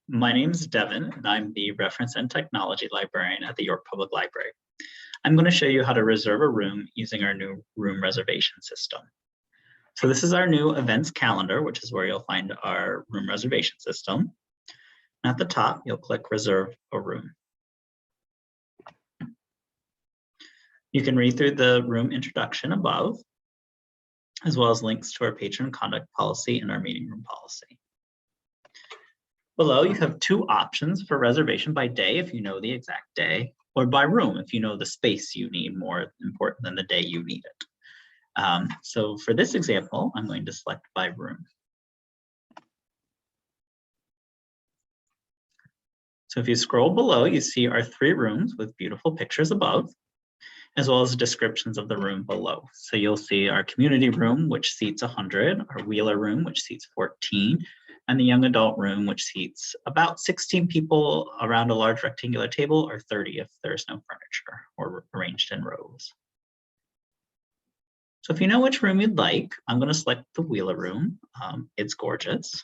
My name is Devin, and I'm the Reference and Technology Librarian at the York Public Library. I'm going to show you how to reserve a room using our new room reservation system. So this is our new events calendar, which is where you'll find our room reservation system. And at the top, you'll click Reserve a Room. You can read through the room introduction above, as well as links to our patron conduct policy and our meeting room policy. Below, you have two options for reservation by day if you know the exact day, or by room if you know the space you need more important than the day you need it. So for this example, I'm going to select by room. So if you scroll below, you see our 3 rooms with beautiful pictures above, as well as descriptions of the room below. So you'll see our community room, which seats 100, our Wheeler room, which seats 14, and the young adult room, which seats about 16 people around a large rectangular table, or 30 if there's no furniture or arranged in rows. So if you know which room you'd like, I'm going to select the Wheeler room. It's gorgeous.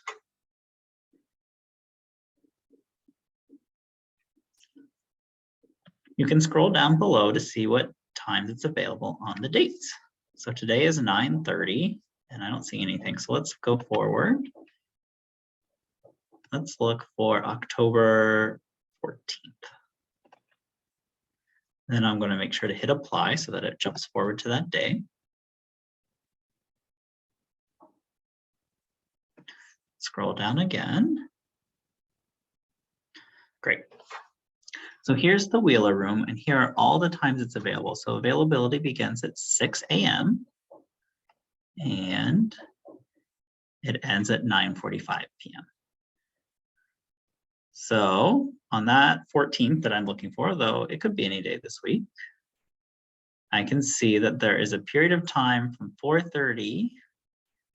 You can scroll down below to see what times it's available on the dates. So today is 9:30, and I don't see anything. So let's go forward. Let's look for October 14th. Then I'm going to make sure to hit apply so that it jumps forward to that day. Scroll down again. Great. So here's the Wheeler room, and here are all the times it's available. So availability begins at 6 a.m. and it ends at 9:45 p.m. So on that 14th that I'm looking for, though it could be any day this week, I can see that there is a period of time from 4:30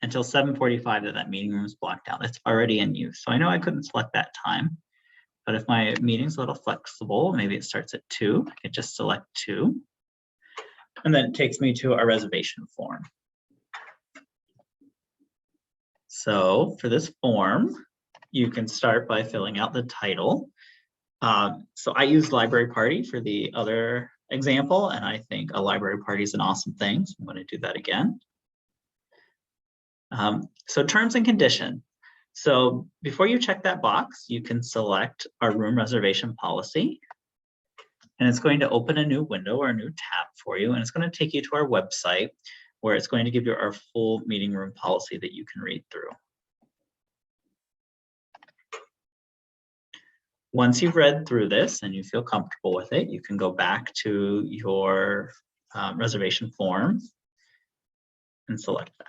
until 7:45 that meeting room is blocked out. It's already in use. So I know I couldn't select that time, but if my meeting's a little flexible, maybe it starts at 2, I could just select 2. And then it takes me to our reservation form. So for this form, you can start by filling out the title. So I used library party for the other example, and I think a library party is an awesome thing. So I'm going to do that again. So terms and condition. So before you check that box, you can select our room reservation policy. And it's going to open a new window or a new tab for you. And it's going to take you to our website where it's going to give you our full meeting room policy that you can read through. Once you've read through this and you feel comfortable with it, you can go back to your reservation form and select that.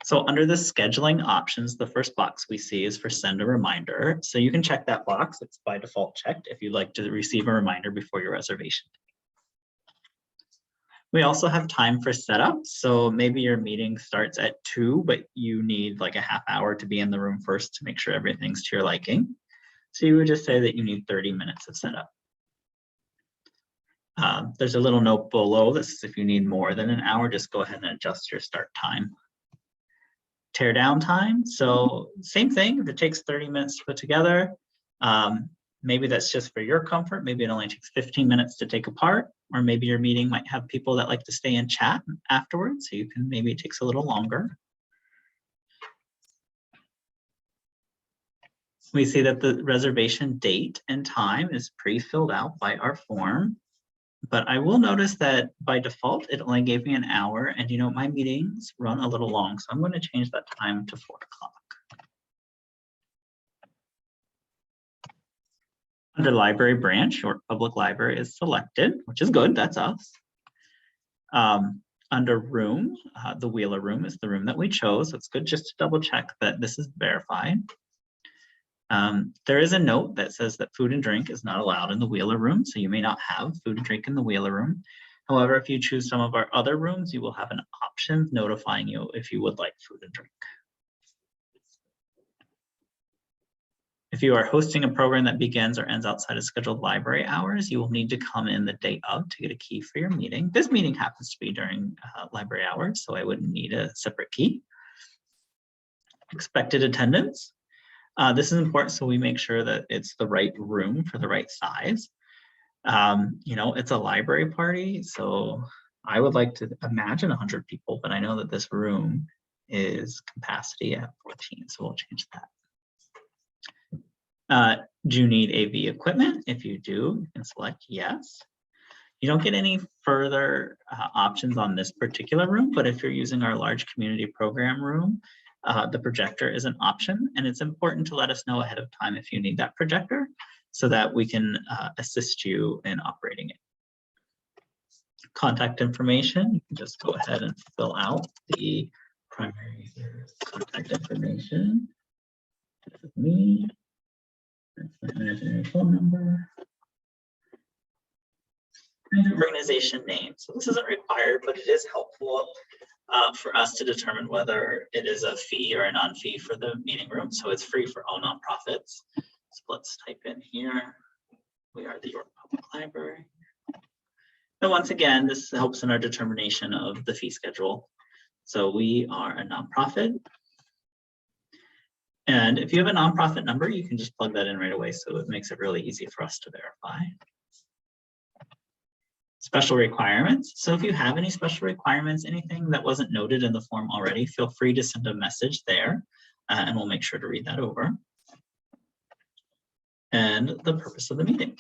So under the scheduling options, the first box we see is for send a reminder. So you can check that box. It's by default checked if you'd like to receive a reminder before your reservation. We also have time for setup. So maybe your meeting starts at 2, but you need like a half hour to be in the room first to make sure everything's to your liking. So you would just say that you need 30 minutes of setup. There's a little note below that says if you need more than an hour, just go ahead and adjust your start time. Tear down time. So same thing, if it takes 30 minutes to put together, maybe that's just for your comfort. Maybe it only takes 15 minutes to take apart, or maybe your meeting might have people that like to stay and chat afterwards. So you can, maybe it takes a little longer. We see that the reservation date and time is pre-filled out by our form. But I will notice that by default, it only gave me an hour, and you know, my meetings run a little long, so I'm going to change that time to 4 o'clock. Under library branch, York Public Library is selected, which is good, that's us. Under room, the Wheeler room is the room that we chose. So it's good just to double check that this is verified. There is a note that says that food and drink is not allowed in the Wheeler room, so you may not have food and drink in the Wheeler room. However, if you choose some of our other rooms, you will have an option notifying you if you would like food and drink. If you are hosting a program that begins or ends outside of scheduled library hours, you will need to come in the day of to get a key for your meeting. This meeting happens to be during library hours, so I wouldn't need a separate key. Expected attendance. This is important so we make sure that it's the right room for the right size. You know, it's a library party, so I would like to imagine 100 people, but I know that this room is capacity at 14, so we'll change that. Do you need AV equipment? If you do, you can select yes. You don't get any further options on this particular room, but if you're using our large community program room, the projector is an option, and it's important to let us know ahead of time if you need that projector so that we can assist you in operating it. Contact information, you can just go ahead and fill out the primary contact information. This is me. That's my imaginary phone number. And organization name. So this isn't required, but it is helpful for us to determine whether it is a fee or a non-fee for the meeting room. So it's free for all nonprofits. So let's type in here. We are the York Public Library. And once again, this helps in our determination of the fee schedule. So we are a nonprofit. And if you have a nonprofit number, you can just plug that in right away. So it makes it really easy for us to verify. Special requirements. So if you have any special requirements, anything that wasn't noted in the form already, feel free to send a message there and we'll make sure to read that over. And the purpose of the meeting.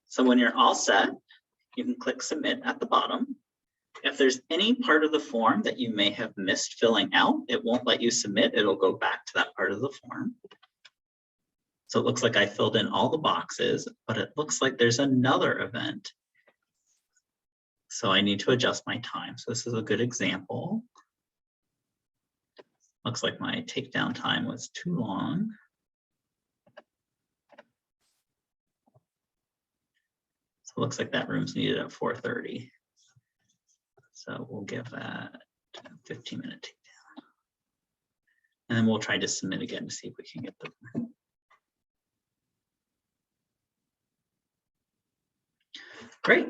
So when you're all set, you can click submit at the bottom. If there's any part of the form that you may have missed filling out, it won't let you submit. It'll go back to that part of the form. So it looks like I filled in all the boxes, but it looks like there's another event. So I need to adjust my time. So this is a good example. Looks like my takedown time was too long. So it looks like that room's needed at 4:30. So we'll give that a 15-minute takedown. And then we'll try to submit again to see if we can get the room. Great.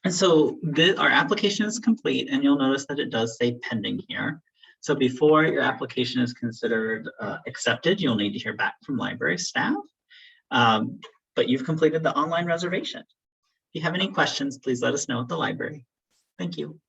And so our application is complete, and you'll notice that it does say pending here. So before your application is considered accepted, you'll need to hear back from library staff. But you've completed the online reservation. If you have any questions, please let us know at the library. Thank you.